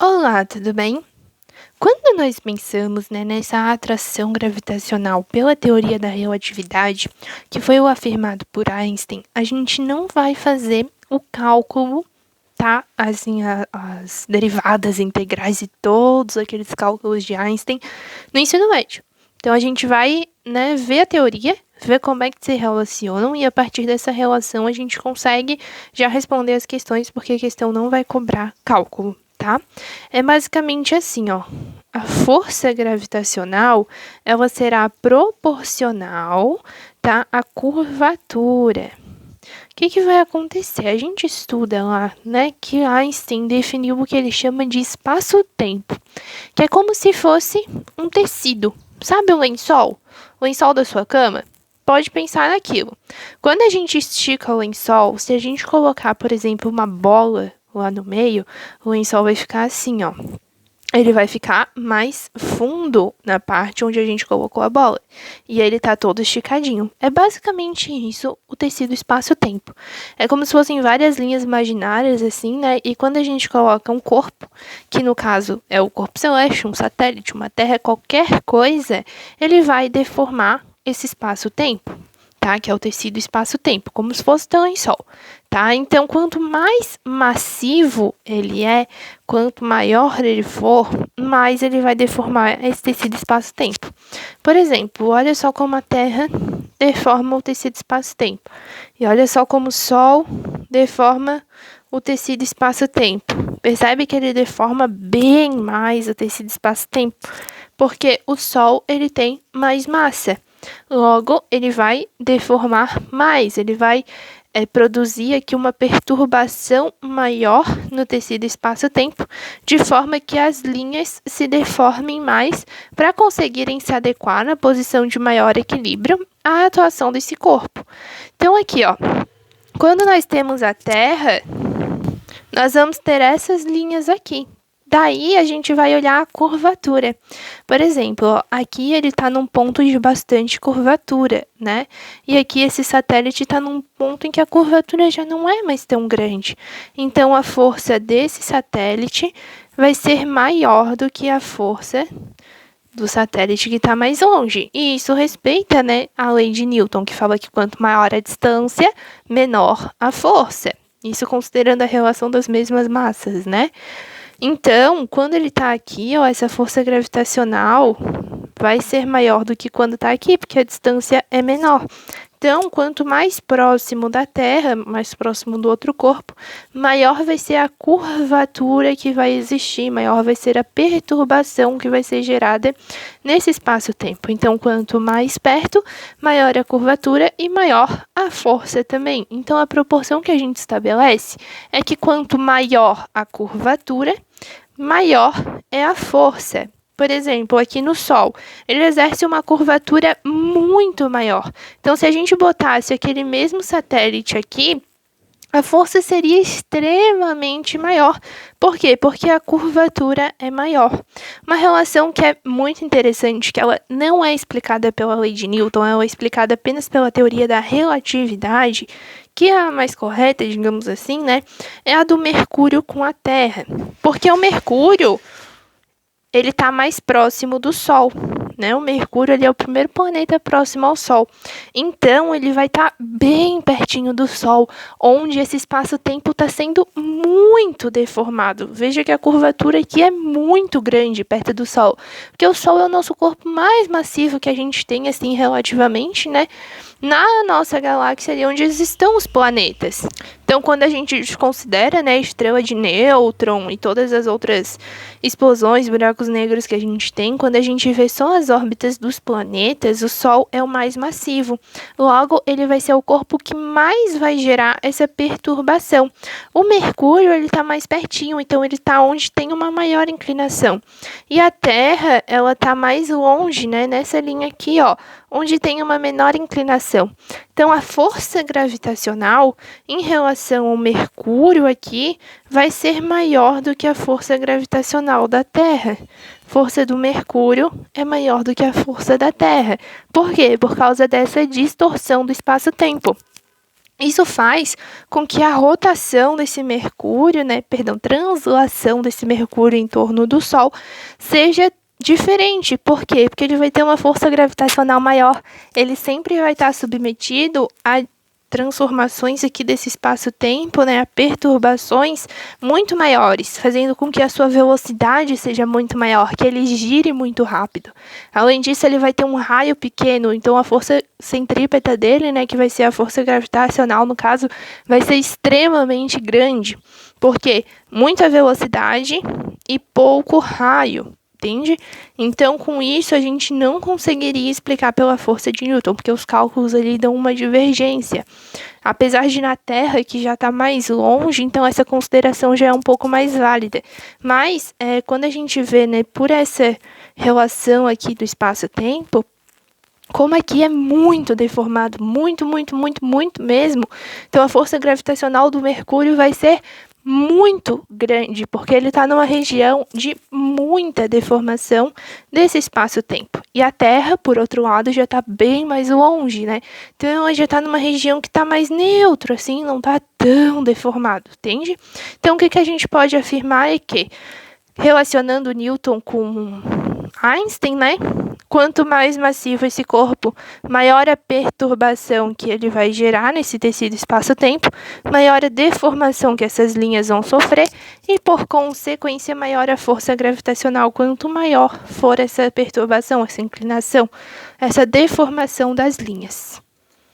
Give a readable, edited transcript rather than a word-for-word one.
Olá, tudo bem? Quando nós pensamos, nessa atração gravitacional pela teoria da relatividade, que foi o afirmado por Einstein, a gente não vai fazer o cálculo, tá? Assim, as derivadas integrais e todos aqueles cálculos de Einstein no ensino médio. Então, a gente vai, ver a teoria, ver como é que se relacionam e a partir dessa relação a gente consegue já responder as questões, porque a questão não vai cobrar cálculo, tá? É basicamente assim, ó. A força gravitacional, ela será proporcional, tá, à curvatura. O que vai acontecer? A gente estuda lá, que Einstein definiu o que ele chama de espaço-tempo, que é como se fosse um tecido. Sabe o lençol? O lençol da sua cama? Pode pensar naquilo. Quando a gente estica o lençol, se a gente colocar, por exemplo, uma bola lá no meio, o lençol vai ficar assim, ó. Ele vai ficar mais fundo na parte onde a gente colocou a bola. E ele tá todo esticadinho. É basicamente isso, o tecido espaço-tempo. É como se fossem várias linhas imaginárias, assim, né? E quando a gente coloca um corpo, que no caso é o corpo celeste, um satélite, uma terra, qualquer coisa, ele vai deformar esse espaço-tempo, tá? Que é o tecido espaço-tempo, como se fosse um lençol, tá? Então, quanto mais massivo ele é, quanto maior ele for, mais ele vai deformar esse tecido espaço-tempo. Por exemplo, olha só como a Terra deforma o tecido espaço-tempo. E olha só como o Sol deforma o tecido espaço-tempo. Percebe que ele deforma bem mais o tecido espaço-tempo, porque o Sol ele tem mais massa. Logo, ele vai deformar mais, ele vai produzir aqui uma perturbação maior no tecido espaço-tempo, de forma que as linhas se deformem mais para conseguirem se adequar na posição de maior equilíbrio à atuação desse corpo. Então, aqui, ó, quando nós temos a Terra, nós vamos ter essas linhas aqui. Daí, a gente vai olhar a curvatura. Por exemplo, ó, aqui ele está num ponto de bastante curvatura, né? E aqui esse satélite está num ponto em que a curvatura já não é mais tão grande. Então, a força desse satélite vai ser maior do que a força do satélite que está mais longe. E isso respeita, a lei de Newton, que fala que quanto maior a distância, menor a força. Isso considerando a relação das mesmas massas, né? Então, quando ele está aqui, ó, essa força gravitacional vai ser maior do que quando está aqui, porque a distância é menor. Então, quanto mais próximo da Terra, mais próximo do outro corpo, maior vai ser a curvatura que vai existir, maior vai ser a perturbação que vai ser gerada nesse espaço-tempo. Então, quanto mais perto, maior a curvatura e maior a força também. Então, a proporção que a gente estabelece é que quanto maior a curvatura, maior é a força. Por exemplo, aqui no Sol, ele exerce uma curvatura muito maior. Então, se a gente botasse aquele mesmo satélite aqui, a força seria extremamente maior. Por quê? Porque a curvatura é maior. Uma relação que é muito interessante, que ela não é explicada pela lei de Newton, ela é explicada apenas pela teoria da relatividade, que é a mais correta, digamos assim, é a do Mercúrio com a Terra. Porque o Mercúrio, ele está mais próximo do Sol, O Mercúrio ele é o primeiro planeta próximo ao Sol. Então, ele vai estar bem pertinho do Sol, onde esse espaço-tempo está sendo muito deformado. Veja que a curvatura aqui é muito grande perto do Sol, porque o Sol é o nosso corpo mais massivo que a gente tem, assim, relativamente, na nossa galáxia ali onde estão os planetas. Então, quando a gente desconsidera, a estrela de nêutron e todas as outras explosões, buracos negros que a gente tem, quando a gente vê só as órbitas dos planetas, o Sol é o mais massivo. Logo, ele vai ser o corpo que mais vai gerar essa perturbação. O Mercúrio, ele está mais pertinho, então ele está onde tem uma maior inclinação. E a Terra, ela está mais longe, nessa linha aqui, ó, onde tem uma menor inclinação. Então, a força gravitacional em relação ao Mercúrio aqui vai ser maior do que a força gravitacional da Terra. Força do Mercúrio é maior do que a força da Terra. Por quê? Por causa dessa distorção do espaço-tempo. Isso faz com que a rotação desse Mercúrio, né, translação desse Mercúrio em torno do Sol seja diferente. Por quê? Porque ele vai ter uma força gravitacional maior. Ele sempre vai estar submetido a transformações aqui desse espaço-tempo, né, a perturbações muito maiores, fazendo com que a sua velocidade seja muito maior, que ele gire muito rápido. Além disso, ele vai ter um raio pequeno, então a força centrípeta dele, né, que vai ser a força gravitacional, no caso, vai ser extremamente grande, porque muita velocidade e pouco raio. Entende? Então, com isso, a gente não conseguiria explicar pela força de Newton, porque os cálculos ali dão uma divergência. Apesar de na Terra, que já está mais longe, então essa consideração já é um pouco mais válida. Mas, quando a gente vê, né, por essa relação aqui do espaço-tempo, como aqui é muito deformado, muito, muito, muito, muito mesmo, então a força gravitacional do Mercúrio vai ser muito grande, porque ele está numa região de muita deformação desse espaço-tempo. E a Terra, por outro lado, já está bem mais longe, né? Então, ela já está numa região que está mais neutro, assim, não está tão deformado, entende? Então, o que a gente pode afirmar é que, relacionando Newton com Einstein, né? Quanto mais massivo esse corpo, maior a perturbação que ele vai gerar nesse tecido espaço-tempo, maior a deformação que essas linhas vão sofrer e, por consequência, maior a força gravitacional. Quanto maior for essa perturbação, essa inclinação, essa deformação das linhas.